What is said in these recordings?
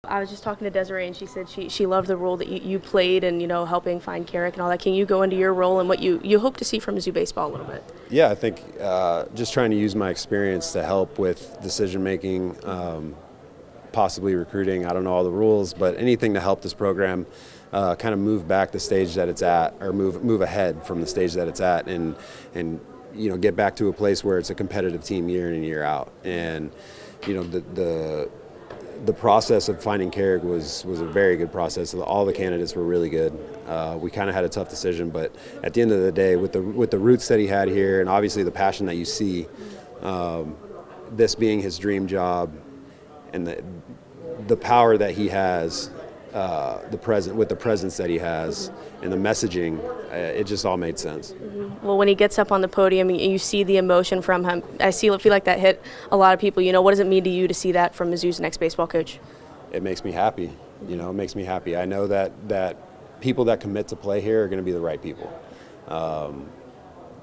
I was just talking to Desiree, and she said she loved the role that you played and, helping find Carrick and all that. Can you go into your role and what you hope to see from Mizzou baseball a little bit? Yeah, I think just trying to use my experience to help with decision-making, possibly recruiting. I don't know all the rules, but anything to help this program kind of move back the stage that it's at, or move ahead from the stage that it's at, and get back to a place where it's a competitive team year in and year out. And the process of finding Carrick was a very good process. All the candidates were really good. We kind of had a tough decision, but at the end of the day, with the roots that he had here, and obviously the passion that you see, this being his dream job, and the power that he has, with the presence that he has, and the messaging, it just all made sense. Mm-hmm. Well, when he gets up on the podium, you see the emotion from him. I feel like that hit a lot of people. What does it mean to you to see that from Mizzou's next baseball coach? It makes me happy. It makes me happy. I know that people that commit to play here are going to be the right people.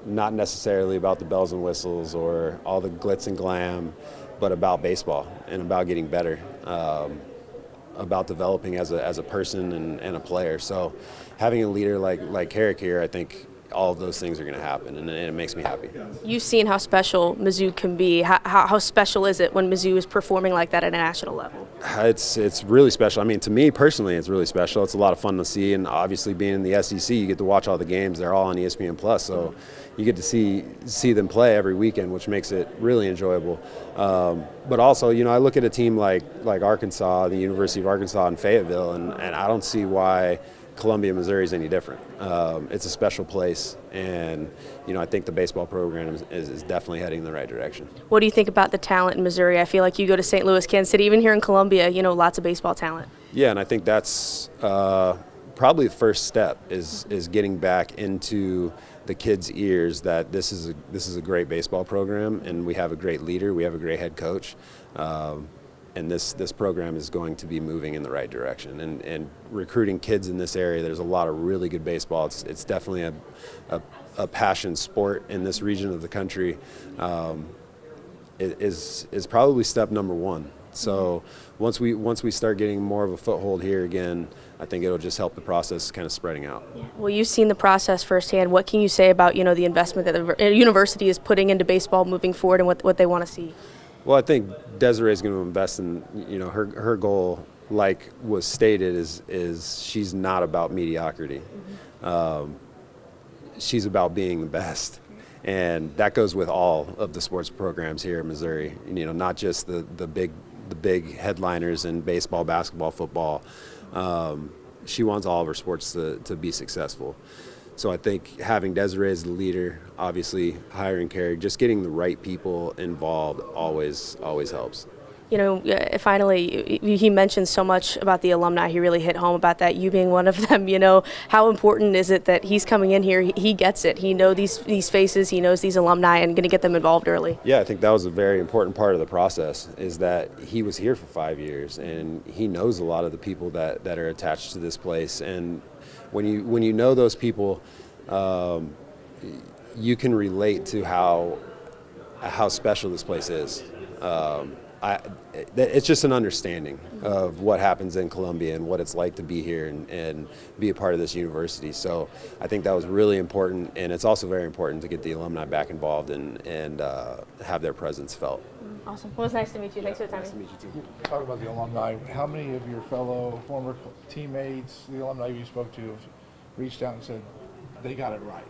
Not necessarily about the bells and whistles or all the glitz and glam, but about baseball and about getting better, about developing as a person and a player. So having a leader like Carrick here, I think all of those things are going to happen, and it makes me happy. You've seen how special Mizzou can be. How special is it when Mizzou is performing like that at a national level? It's really special. I mean, to me personally, it's really special. It's a lot of fun to see, and obviously being in the SEC, you get to watch all the games. They're all on ESPN Plus, so you get to see them play every weekend, which makes it really enjoyable. But also, I look at a team like Arkansas, the University of Arkansas in Fayetteville, and I don't see why Columbia, Missouri is any different. It's a special place, and I think the baseball program is definitely heading in the right direction. What do you think about the talent in Missouri? I feel like you go to St. Louis, Kansas City, even here in Columbia, lots of baseball talent. Yeah, and I think that's probably the first step is getting back into the kids' ears that this is a great baseball program, and we have a great leader, we have a great head coach. And this program is going to be moving in the right direction. And recruiting kids in this area, there's a lot of really good baseball. It's definitely a passion sport in this region of the country. It is probably step number one. So once we start getting more of a foothold here again, I think it'll just help the process kind of spreading out. Yeah. Well, you've seen the process firsthand. What can you say about the investment that the university is putting into baseball moving forward, and what they want to see? Well, I think Desiree is going to invest in, her goal, like was stated, is she's not about mediocrity. Mm-hmm. She's about being the best. And that goes with all of the sports programs here in Missouri, not just the big headliners in baseball, basketball, football. She wants all of her sports to be successful. So I think having Desiree as the leader, obviously hiring Carrick, just getting the right people involved always helps. Finally, he mentioned so much about the alumni. He really hit home about that, you being one of them. How important is it that he's coming in here? He gets it. He knows these faces. He knows these alumni, and going to get them involved early. Yeah, I think that was a very important part of the process, is that he was here for 5 years, and he knows a lot of the people that are attached to this place. And when you know those people, you can relate to how special this place is. It's just an understanding of what happens in Columbia and what it's like to be here and be a part of this university. So I think that was really important, and it's also very important to get the alumni back involved and have their presence felt. Awesome. Well, it was nice to meet you. Thanks for the time. Nice to meet you too. Talk about the alumni. How many of your fellow former teammates, the alumni you spoke to, have reached out and said they got it right?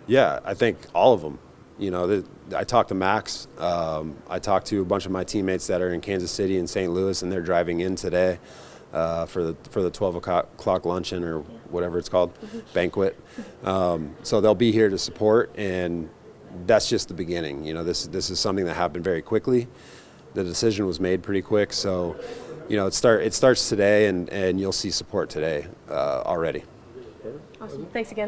Yeah, I think all of them. I talked to Max. I talked to a bunch of my teammates that are in Kansas City and St. Louis, and they're driving in today for the 12 o'clock luncheon or whatever it's called, banquet. So they'll be here to support, and that's just the beginning. This is something that happened very quickly. The decision was made pretty quick, so it starts today, and you'll see support today already. Awesome. Thanks again.